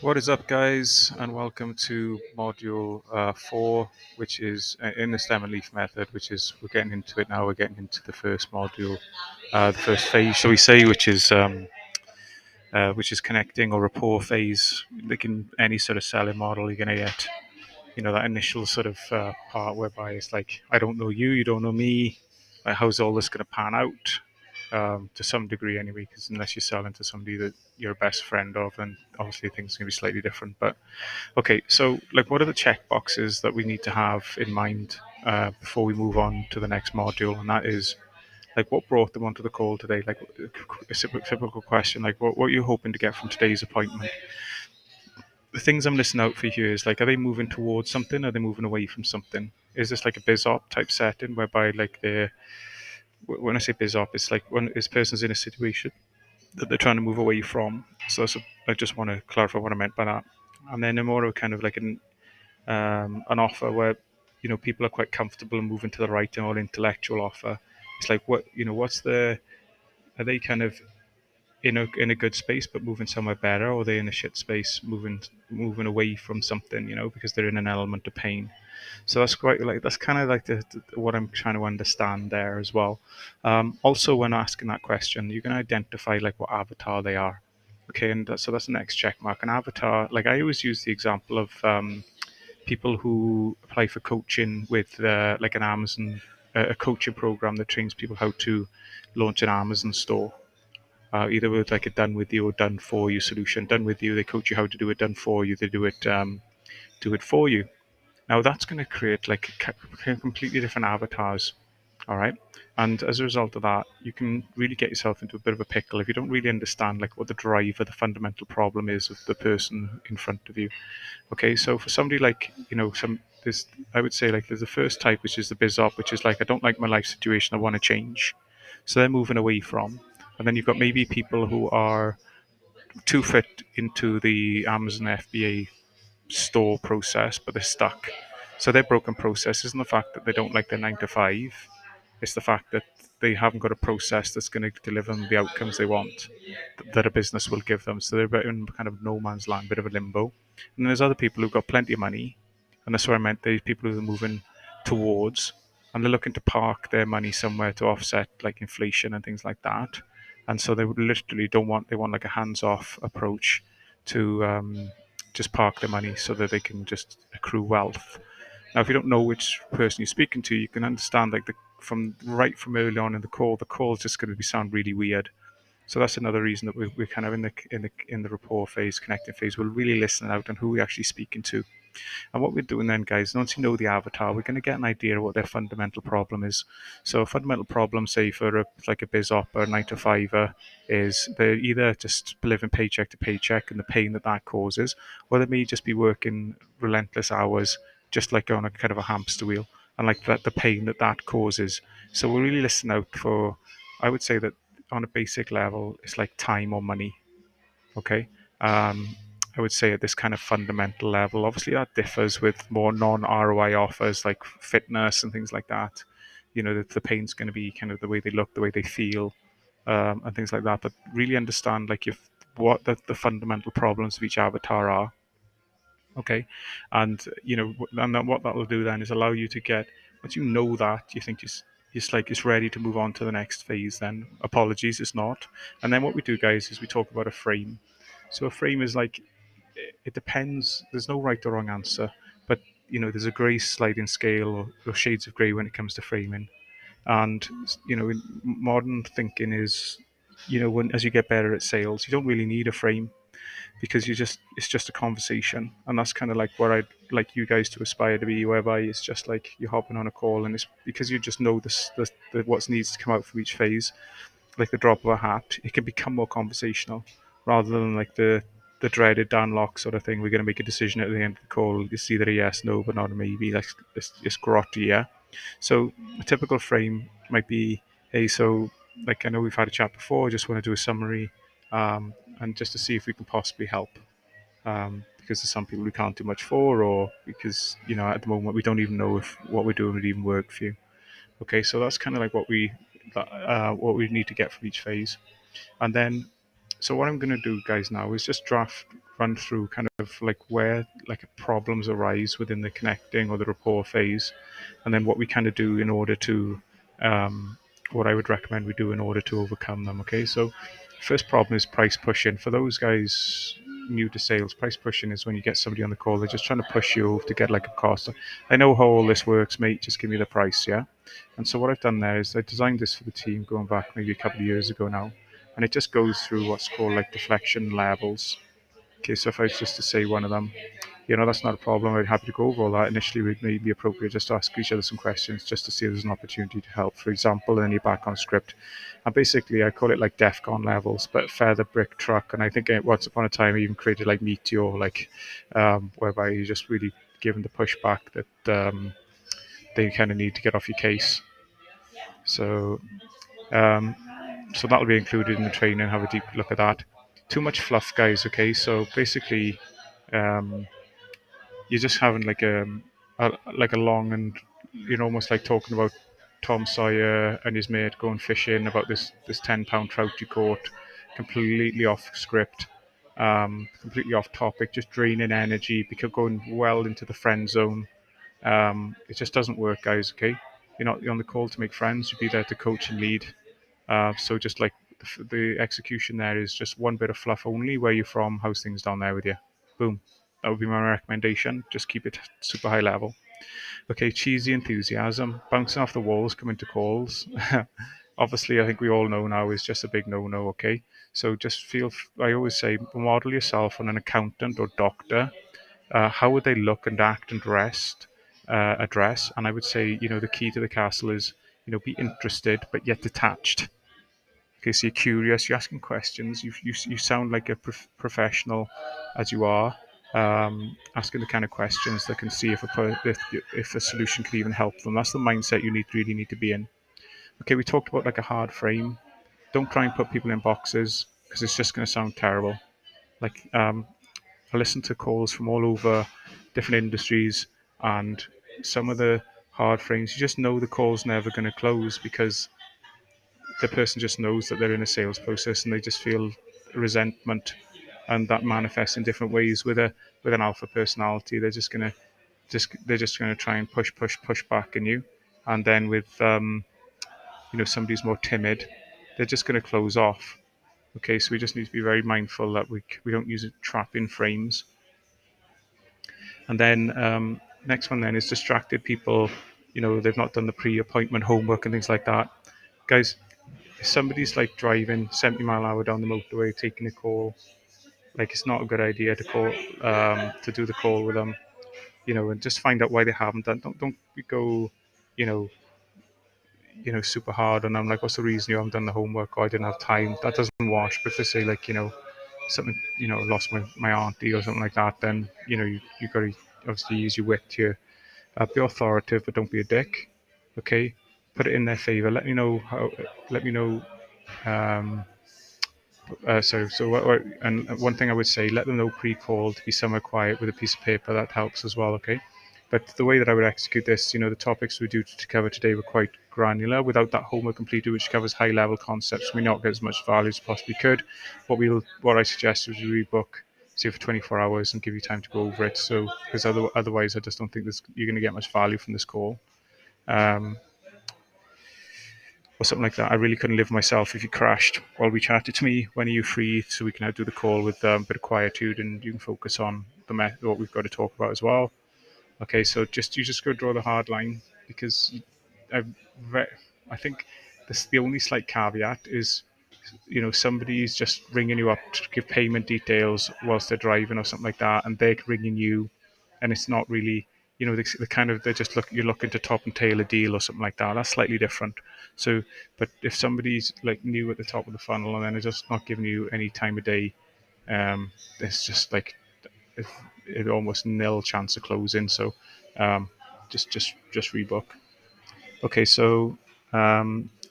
What is up, guys, and welcome to module 4, which is in the stem and leaf method, which is we're getting into it now. We're getting into the first module, the first phase, shall we say, which is connecting or rapport phase. Like in any sort of selling model, you're gonna get that initial sort of part whereby it's like, I don't know you, you don't know me. Like, how's all this gonna pan out? To some degree, anyway, because unless you're selling to somebody that you're a best friend of, then obviously things can be slightly different. But okay, so like, what are the check boxes that we need to have in mind before we move on to the next module? And that is like, what brought them onto the call today? Like a typical question, like what are you hoping to get from today's appointment? The things I'm listening out for here is like, are they moving towards something? Are they moving away from something? Is this like a biz op type setting whereby like when I say biz op, it's like when this person's in a situation that they're trying to move away from. So I just want to clarify what I meant by that. And then a more of kind of like an offer where people are quite comfortable and moving to the right, and more intellectual offer. It's like, what's the are they kind of in a good space but moving somewhere better, or are they in a shit space moving away from something, because they're in an element of pain. So that's kind of like what I'm trying to understand there as well. Also, when asking that question, you can identify like what avatar they are. Okay, and so that's the next check mark. An avatar, like I always use the example of people who apply for coaching with like an Amazon, a coaching program that trains people how to launch an Amazon store. Either with like a done with you or done for you solution. Done with you, they coach you how to do it. Done for you, they do it for you. Now that's going to create like completely different avatars. All right. And as a result of that, you can really get yourself into a bit of a pickle if you don't really understand like what the driver, the fundamental problem is of the person in front of you. Okay, so for somebody like, I would say like there's the first type, which is the biz op, which is like, I don't like my life situation, I want to change. So they're moving away from. And then you've got maybe people who are too fit into the Amazon FBA store process, but they're stuck. So their broken process isn't the fact that they don't like their 9 to 5. It's the fact that they haven't got a process that's going to deliver them the outcomes they want, that a business will give them. So they're in kind of no man's land, bit of a limbo. And there's other people who've got plenty of money, and that's what I meant. There's people who are moving towards, and they're looking to park their money somewhere to offset like inflation and things like that. And so they would literally they want like a hands-off approach to just park their money so that they can just accrue wealth. Now, if you don't know which person you're speaking to, you can understand like from early on in the call is just going to be sound really weird. So that's another reason that we're kind of in the rapport phase, connecting phase. We're really listening out on who we're actually speaking to. And what we're doing then, guys, once you know the avatar, we're going to get an idea of what their fundamental problem is. So a fundamental problem, say for like a biz op or a 9 to 5er, is they're either just living paycheck to paycheck and the pain that causes, or they may just be working relentless hours, just like on a kind of a hamster wheel, and like that the pain that causes. So we're really listening out for. I would say that on a basic level, it's like time or money. Okay. Um, I would say at this kind of fundamental level, obviously that differs with more non-ROI offers like fitness and things like that. The pain's going to be kind of the way they look, the way they feel, and things like that. But really understand like if what the fundamental problems of each avatar are. Okay, and and then what that will do then is allow you to get, once you know that, you think it's ready to move on to the next phase. Then apologies, it's not. And then what we do, guys, is we talk about a frame. So a frame is like, it depends. There's no right or wrong answer, but there's a grey sliding scale, or shades of grey when it comes to framing. And modern thinking is, when as you get better at sales, you don't really need a frame, because it's just a conversation. And that's kind of like where I'd like you guys to aspire to be, whereby it's just like you're hopping on a call, and it's because you just know what needs to come out from each phase, like the drop of a hat. It can become more conversational rather than like the dreaded Dan Locke sort of thing. We're going to make a decision at the end of the call. It's either a yes, no, but not a maybe. Like it's grotty, yeah. So a typical frame might be, hey, so like I know we've had a chat before. I just want to do a summary, and just to see if we can possibly help. Because there's some people we can't do much for, or because at the moment we don't even know if what we're doing would even work for you. Okay, so that's kind of like what we need to get from each phase. And then, so what I'm going to do, guys, now is just run through kind of like where like problems arise within the connecting or the rapport phase, and then what we kind of do in order to what I would recommend we do in order to overcome them. Okay, so first problem is price pushing. For those guys new to sales, price pushing is when you get somebody on the call, they're just trying to push you to get like a cost. I know how all this works, mate. Just give me the price, yeah. And so what I've done there is I designed this for the team going back maybe a couple of years ago now, and it just goes through what's called like deflection levels. Okay, so if I was just to say one of them, that's not a problem. I'd happy to go over all that. Initially, it may be appropriate just to ask each other some questions just to see if there's an opportunity to help, for example, and then you're back on script. And basically, I call it like DEFCON levels, but feather, brick, truck. And I think once upon a time, I even created like Meteor, like whereby you just really give them the pushback that they kind of need to get off your case. So, um, so that'll be included in the training. Have a deep look at that. Too much fluff, guys. Okay, so basically, um, you're just having like a long and almost like talking about Tom Sawyer and his mate going fishing about this £10 trout you caught, completely off script, completely off topic, just draining energy because going well into the friend zone. It just doesn't work, guys. Okay, you're on the call to make friends. You be there to coach and lead. So just like the execution there is just one bit of fluff only. Where you from? How's things down there with you? Boom. That would be my recommendation. Just keep it super high level. Okay, cheesy enthusiasm, bouncing off the walls, coming to calls. Obviously, I think we all know now is just a big no-no. Okay, so just I always say, model yourself on an accountant or doctor. How would they look and act and address? And I would say, the key to the castle is, be interested but yet detached. Okay, so you're curious, you're asking questions, you sound like a professional as you are, asking the kind of questions that can see if a solution could even help them. That's the mindset you really need to be in. Okay, we talked about like a hard frame. Don't try and put people in boxes because it's just going to sound terrible. Like I listen to calls from all over different industries, and some of the hard frames, you just know the call's never going to close because the person just knows that they're in a sales process and they just feel resentment, and that manifests in different ways with an alpha personality. They're just gonna try and push back in you, and then with somebody who's more timid, they're just gonna close off. Okay, so we just need to be very mindful that we don't use it trap in frames. And then next one then is distracted people. They've not done the pre-appointment homework and things like that. Guys, if somebody's like driving 70 mile an hour down the motorway taking a call, like it's not a good idea to call to do the call with them, and just find out why they haven't done. Don't go, you know, super hard on them. Like, what's the reason you haven't done the homework? Or I didn't have time. That doesn't wash. But if they say like, something, lost my auntie or something like that, then you got to obviously use your wit here. Be authoritative, but don't be a dick. Okay, put it in their favor. Let me know how. Let me know. And one thing I would say, let them know pre-call to be somewhere quiet with a piece of paper. That helps as well. Okay, but the way that I would execute this, the topics we do to cover today were quite granular. Without that homework completed, which covers high-level concepts, we not get as much value as possibly could. What I suggest is we rebook, say for 24 hours, and give you time to go over it. So, because otherwise, I just don't think you're going to get much value from this call. Um, or something like that. I really couldn't live myself if you crashed while we chatted to me. When are you free so we can do the call with a bit of quietude and you can focus on what we've got to talk about as well. Okay, so you just go draw the hard line because I, I think the only slight caveat is somebody's just ringing you up to give payment details whilst they're driving or something like that, and they're ringing you, and it's not really the kind of you're looking to top and tail a deal or something like that. That's slightly different. So, but if somebody's like new at the top of the funnel and then they're just not giving you any time of day, it's just like it almost nil chance of closing. So, just rebook. Okay, so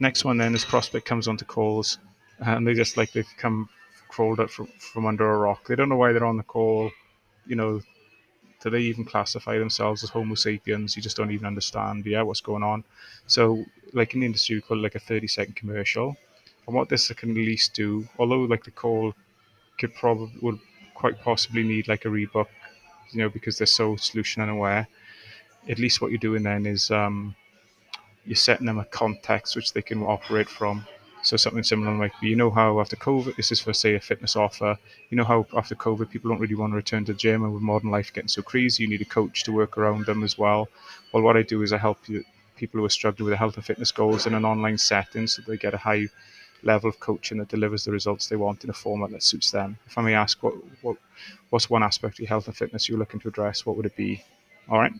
next one then is prospect comes onto calls, and they've come crawled up from under a rock. They don't know why they're on the call. You know, do they even classify themselves as Homo sapiens? You just don't even understand, what's going on. So, like in the industry, we call it like a 30-second commercial. And what this can at least do, although like the call would quite possibly need like a rebook, because they're so solution unaware. At least what you're doing then is you're setting them a context which they can operate from. So something similar like, how after COVID, this is for say a fitness offer, how after COVID people don't really want to return to the gym, and with modern life getting so crazy, you need a coach to work around them as well. Well, what I do is I help people who are struggling with their health and fitness goals in an online setting, so they get a high level of coaching that delivers the results they want in a format that suits them. If I may ask, what's one aspect of your health and fitness you're looking to address? What would it be? All right,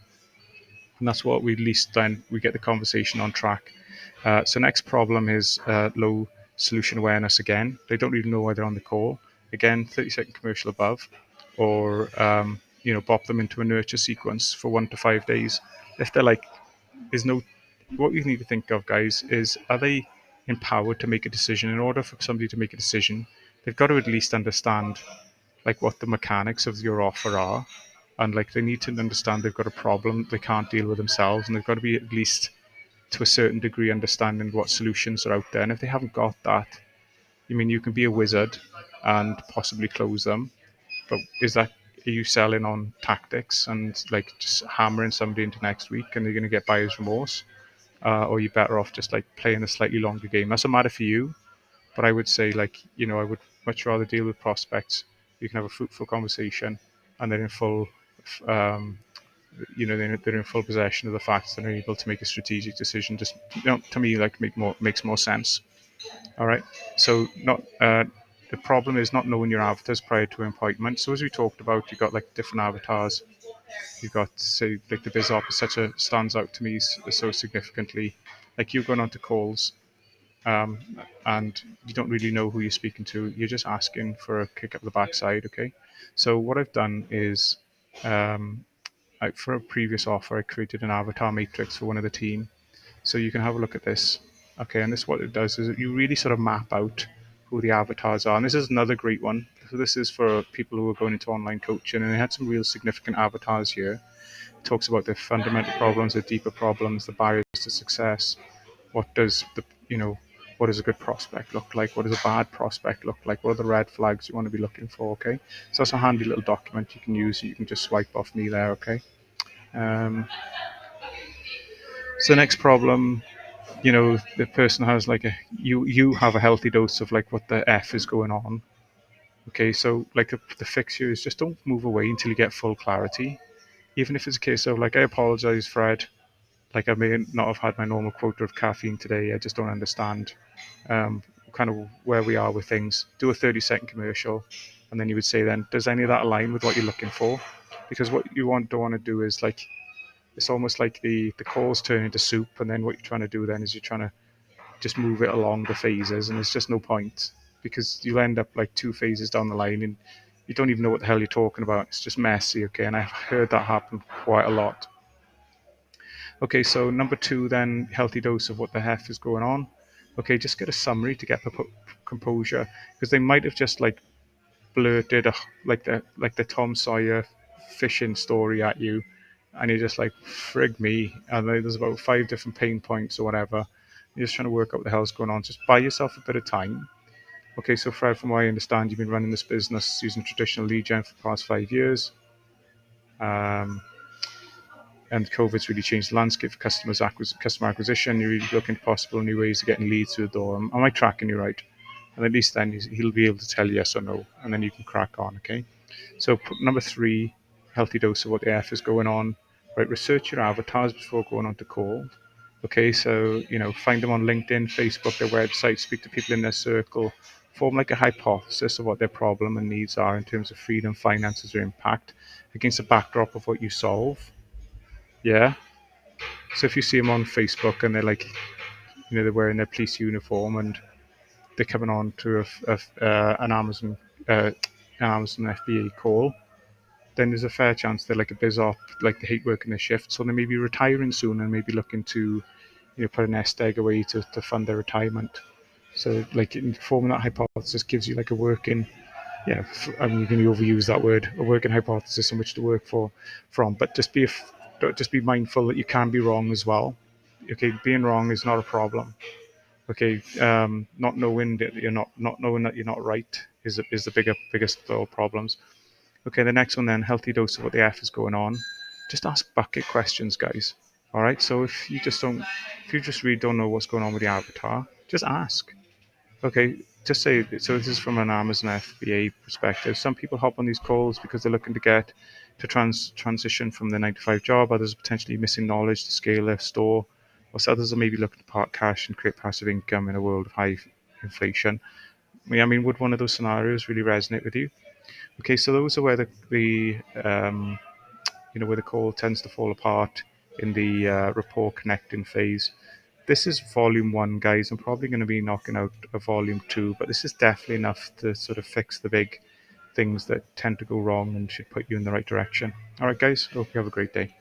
and that's what we at least then we get the conversation on track. So next problem is low solution awareness again. They don't really know why they're on the call. Again, 30-second commercial above, or bop them into a nurture sequence for 1 to 5 days. If they're like, there's no, what you need to think of, guys, is are they empowered to make a decision? In order for somebody to make a decision, they've got to at least understand like what the mechanics of your offer are, and like they need to understand they've got a problem they can't deal with themselves, and they've got to be at least to a certain degree understanding what solutions are out there. And if they haven't got that, you can be a wizard and possibly close them, but are you selling on tactics and like just hammering somebody into next week and they're going to get buyer's remorse? Or are you better off just like playing a slightly longer game? That's a matter for you, but I would say like, I would much rather deal with prospects. You can have a fruitful conversation and they're in full um, they're in full possession of the facts and are able to make a strategic decision. Just to me, like makes more sense. All right. So not the problem is not knowing your avatars prior to an appointment. So as we talked about, you've got like different avatars. You've got say like the biz op is stands out to me so significantly. Like you going on to calls, um, and you don't really know who you're speaking to. You're just asking for a kick up the backside. Okay. So what I've done is. Um, for a previous offer, I created an avatar matrix for one of the team. So you can have a look at this. Okay, and this what it does is you really sort of map out who the avatars are. And this is another great one. So this is for people who are going into online coaching, and they had some real significant avatars here. It talks about the fundamental problems, the deeper problems, the barriers to success. What does what does a good prospect look like? What does a bad prospect look like? What are the red flags you want to be looking for? Okay, so that's a handy little document you can use. You can just swipe off me there. Okay. Um, so next problem, the person has like you have a healthy dose of like what the F is going on. Okay, so like the fix here is just don't move away until you get full clarity. Even if it's a case of like, I apologize, Fred. Like I may not have had my normal quota of caffeine today. I just don't understand kind of where we are with things. Do a 30-second commercial, and then you would say, then does any of that align with what you're looking for? Because what you don't want to do is like it's almost like the calls turn into soup, and then what you're trying to do then is you're trying to just move it along the phases, and there's just no point because you'll end up like 2 phases down the line and you don't even know what the hell you're talking about. It's just messy. Okay, and I've heard that happen quite a lot. Okay, so number two, then healthy dose of what the heck is going on. Okay, just get a summary to get the composure, because they might have just like blurted like the Tom Sawyer fishing story at you, and you're just like, frig me. And there's about 5 different pain points or whatever. You're just trying to work out what the hell's going on. Just buy yourself a bit of time. Okay, so Fred, from what I understand, you've been running this business using traditional lead gen for the past 5 years. Um, and COVID's really changed the landscape for customer acquisition. You're really looking at possible new ways of getting leads through the door. Am I tracking you right? And at least then he'll be able to tell yes or no, and then you can crack on, okay? So number three, healthy dose of what the F is going on. Right, research your avatars before going on to call. Okay, so find them on LinkedIn, Facebook, their website, speak to people in their circle, form like a hypothesis of what their problem and needs are in terms of freedom, finances, or impact against the backdrop of what you solve. Yeah. So if you see them on Facebook and they're like, they're wearing their police uniform and they're coming on to uh, an Amazon FBA call, then there's a fair chance they're like a biz op, like they hate working their shift, so they may be retiring soon and maybe looking to, put a nest egg away to fund their retirement. So like forming that hypothesis gives you like a working, yeah, I mean, you can overuse that word, a working hypothesis on which to work from, but just be mindful that you can be wrong as well. Okay, being wrong is not a problem. Okay, not knowing that you're not knowing that you're not right is the biggest of all problems. Okay, the next one then, healthy dose of what the F is going on. Just ask bucket questions, guys. All right. So if you just really don't know what's going on with the avatar, just ask. Okay, just say so. This is from an Amazon FBA perspective. Some people hop on these calls because they're looking to get to transition from their 9 to 5 job. Others are potentially missing knowledge to scale their store, whilst others are maybe looking to park cash and create passive income in a world of high inflation. I mean, would one of those scenarios really resonate with you? Okay, so those are where where the call tends to fall apart in the rapport connecting phase. This is volume one, guys. I'm probably going to be knocking out a volume two, but this is definitely enough to sort of fix the big things that tend to go wrong and should put you in the right direction. All right, guys. Hope you have a great day.